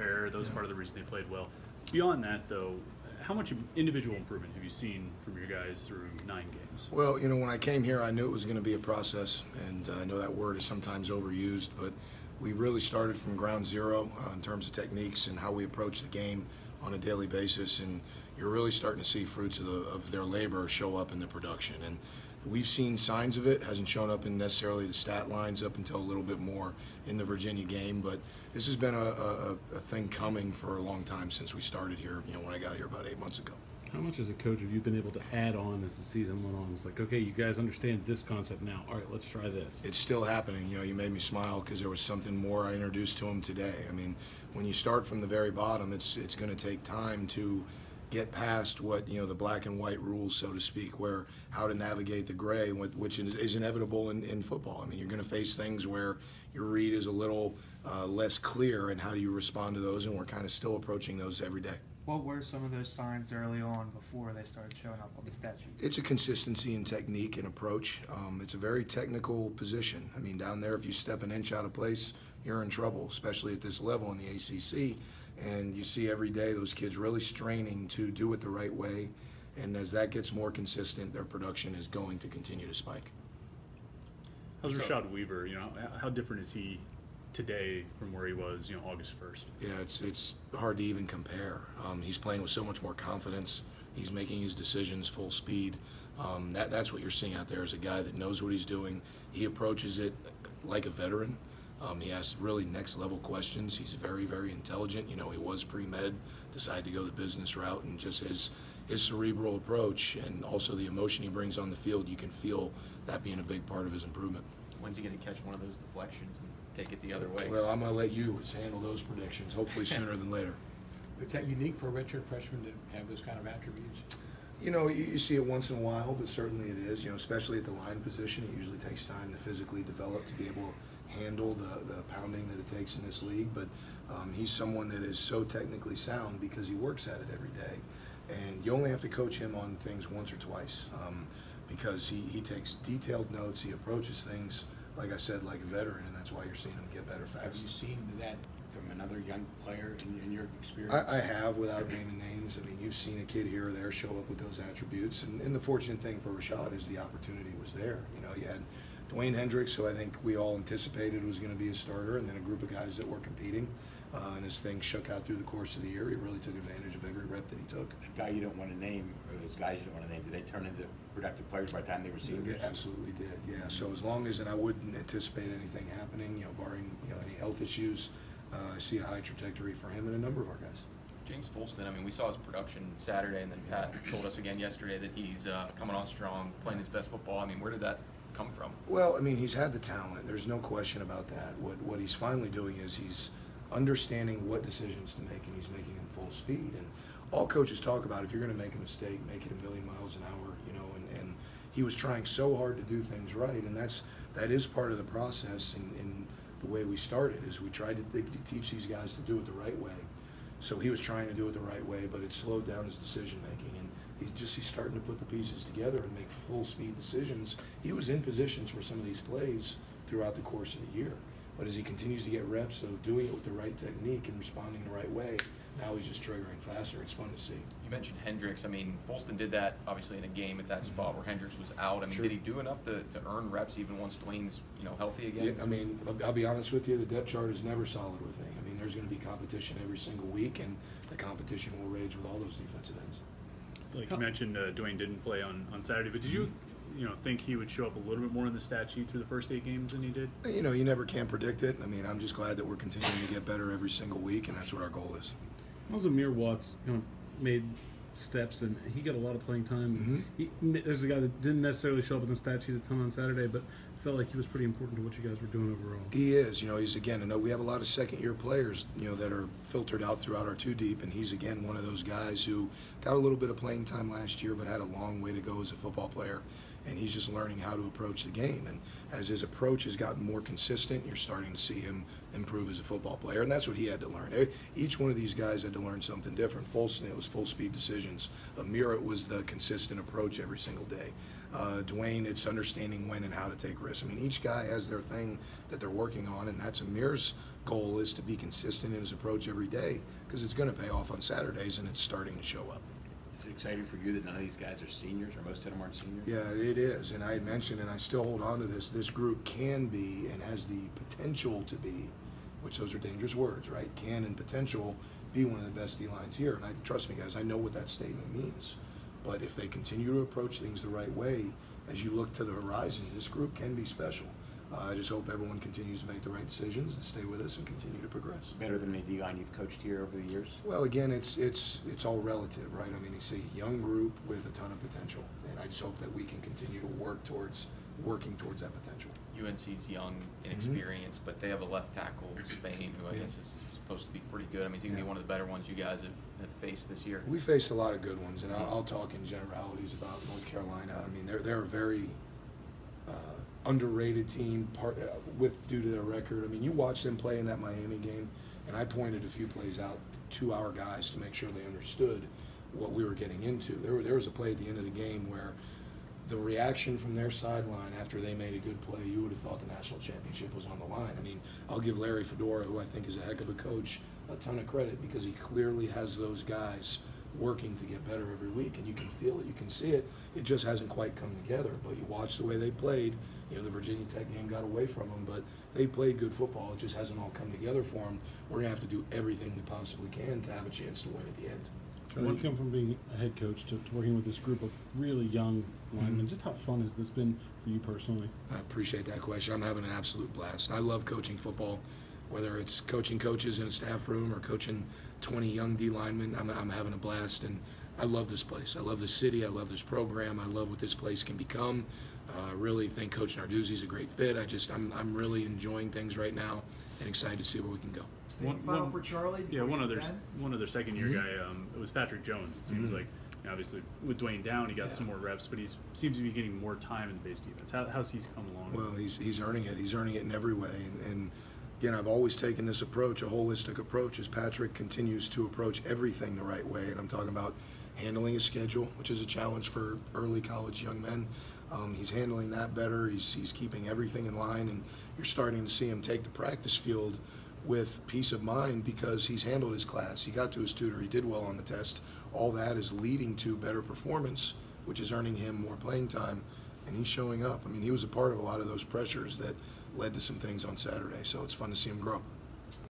prepare. That was part of the reason they played well. Beyond that, though, how much individual improvement have you seen from your guys through 9 games? Well, you know, when I came here, I knew it was going to be a process, and I know that word is sometimes overused, but we really started from ground zero in terms of techniques and how we approach the game on a daily basis, and you're really starting to see fruits of their labor show up in the production. And we've seen signs of it. Hasn't shown up in necessarily the stat lines up until a little bit more in the Virginia game, but this has been a thing coming for a long time since we started here, you know, when I got here about 8 months ago. How much as a coach have you been able to add on as the season went on? It's like, okay, you guys understand this concept now. All right, let's try this. It's still happening. You know, you made me smile because there was something more I introduced to him today. I mean, when you start from the very bottom, it's going to take time to get past what, you know, the black and white rules, so to speak, where how to navigate the gray, which is inevitable in football. I mean, you're going to face things where your read is a little less clear, and how do you respond to those, and we're kind of still approaching those every day. What were some of those signs early on before they started showing up on the stat sheet? It's a consistency in technique and approach. It's a very technical position. I mean, down there, if you step an inch out of place, you're in trouble, especially at this level in the ACC. And you see every day those kids really straining to do it the right way. And as that gets more consistent, their production is going to continue to spike. How's Rashad Weaver? You know, how different is he today from where he was, you know, August 1st? Yeah, it's hard to even compare. He's playing with so much more confidence. He's making his decisions full speed. That's what you're seeing out there is a guy that knows what he's doing. He approaches it like a veteran. He asks really next level questions. He's very, very intelligent. You know, he was pre-med, decided to go the business route, and just his cerebral approach and also the emotion he brings on the field, you can feel that being a big part of his improvement. When's he going to catch one of those deflections and take it the other way? Well, I'm going to let you handle those predictions, hopefully sooner than later. Is that unique for a redshirt freshman to have those kind of attributes? You know, you see it once in a while, but certainly it is. You know, especially at the line position, it usually takes time to physically develop to be able to handle the pounding that it takes in this league. But he's someone that is so technically sound because he works at it every day. And you only have to coach him on things once or twice because he takes detailed notes. He approaches things, like I said, like a veteran, and that's why you're seeing him get better fast. Have you seen that from another young player in your experience? I have, without naming names. I mean, you've seen a kid here or there show up with those attributes. And the fortunate thing for Rashad is the opportunity was there. You know, you had Dwayne Hendricks, who I think we all anticipated was going to be a starter, and then a group of guys that were competing. And as things shook out through the course of the year, he really took advantage of every rep that he took. The guy you don't want to name, or those guys you don't want to name, did they turn into productive players by the time they were seniors? They absolutely did, yeah. So as long as, and I wouldn't anticipate anything happening, you know, barring, you know, any health issues, I see a high trajectory for him and a number of our guys. James Folston, I mean, we saw his production Saturday, and then Pat told us again yesterday that he's coming on strong, playing his best football. I mean, where did that come from? Well, I mean, he's had the talent. There's no question about that. What he's finally doing is he's understanding what decisions to make, and he's making them full speed. And all coaches talk about, if you're going to make a mistake, make it 1,000,000 miles an hour, you know, and he was trying so hard to do things right, and that is part of the process in the way we started, is we tried to teach these guys to do it the right way. So he was trying to do it the right way, but it slowed down his decision making, and he's starting to put the pieces together and make full speed decisions. He was in positions for some of these plays throughout the course of the year, but as he continues to get reps of doing it with the right technique and responding the right way, now he's just triggering faster. It's fun to see. You mentioned Hendricks. I mean, Folston did that obviously in a game at that spot where Hendricks was out. I mean, Sure. Did he do enough to earn reps even once Dwayne's, you know, healthy again? Yeah, I mean, I'll be honest with you, the depth chart is never solid with me. I mean, there's going to be competition every single week, and the competition will rage with all those defensive ends. Like you mentioned, Dwayne didn't play on Saturday, but did you think he would show up a little bit more in the stat sheet through the first 8 games than he did? You know, you never can predict it. I mean, I'm just glad that we're continuing to get better every single week, and that's what our goal is. How's Amir Watts, you know, made steps, and he got a lot of playing time. There's a guy that didn't necessarily show up in the stat sheet a ton on Saturday, but felt like he was pretty important to what you guys were doing overall. He is. You know, he's, again, I know we have a lot of second-year players, you know, that are filtered out throughout our 2-deep, and he's, again, one of those guys who got a little bit of playing time last year but had a long way to go as a football player, and he's just learning how to approach the game. And as his approach has gotten more consistent, you're starting to see him improve as a football player, and that's what he had to learn. Each one of these guys had to learn something different. Folston, it was full-speed decisions. Amir, it was the consistent approach every single day. Dwayne, it's understanding when and how to take risks. I mean, each guy has their thing that they're working on, and that's Amir's goal is to be consistent in his approach every day, because it's going to pay off on Saturdays, and it's starting to show up. Is it exciting for you that none of these guys are seniors, or most of them aren't seniors? Yeah, it is, and I had mentioned, and I still hold on to this group can be and has the potential to be, which those are dangerous words, right? Can and potential be one of the best D-lines here. And trust me, guys, I know what that statement means. But if they continue to approach things the right way, as you look to the horizon, this group can be special. I just hope everyone continues to make the right decisions and stay with us and continue to progress. Better than any D-line you've coached here over the years? Well, again, it's all relative, right? I mean, it's a young group with a ton of potential, and I just hope that we can continue to working towards that potential. UNC's young, inexperienced, but they have a left tackle, Spain, who I guess is supposed to be pretty good. I mean, he's going to be one of the better ones you guys have faced this year. We faced a lot of good ones, and I'll talk in generalities about North Carolina. I mean, they're a very underrated team due to their record. I mean, you watch them play in that Miami game, and I pointed a few plays out to our guys to make sure they understood what we were getting into. There was a play at the end of the game where the reaction from their sideline after they made a good play, you would have thought the national championship was on the line. I mean, I'll give Larry Fedora, who I think is a heck of a coach, a ton of credit, because he clearly has those guys working to get better every week, and you can feel it, you can see it. It just hasn't quite come together, but you watch the way they played. You know, the Virginia Tech game got away from them, but they played good football. It just hasn't all come together for them. We're going to have to do everything we possibly can to have a chance to win at the end. Charlie, you come from being a head coach to working with this group of really young linemen. Just how fun has this been for you personally? I appreciate that question. I'm having an absolute blast. I love coaching football, whether it's coaching coaches in a staff room or coaching 20 young D linemen. I'm having a blast, and I love this place. I love this city. I love this program. I love what this place can become. I really think Coach Narduzzi is a great fit. I'm really enjoying things right now and excited to see where we can go. Final for Charlie. Yeah, one other second-year guy. It was Patrick Jones. It seems like, obviously, with Dwayne down, he got some more reps, but he seems to be getting more time in the base defense. How's he come along? Well, he's earning it. He's earning it in every way. And again, I've always taken this approach, a holistic approach, as Patrick continues to approach everything the right way. And I'm talking about handling his schedule, which is a challenge for early college young men. He's handling that better. He's keeping everything in line, and you're starting to see him take the practice field with peace of mind because he's handled his class. He got to his tutor. He did well on the test. All that is leading to better performance, which is earning him more playing time, and he's showing up. I mean, he was a part of a lot of those pressures that led to some things on Saturday, so it's fun to see him grow.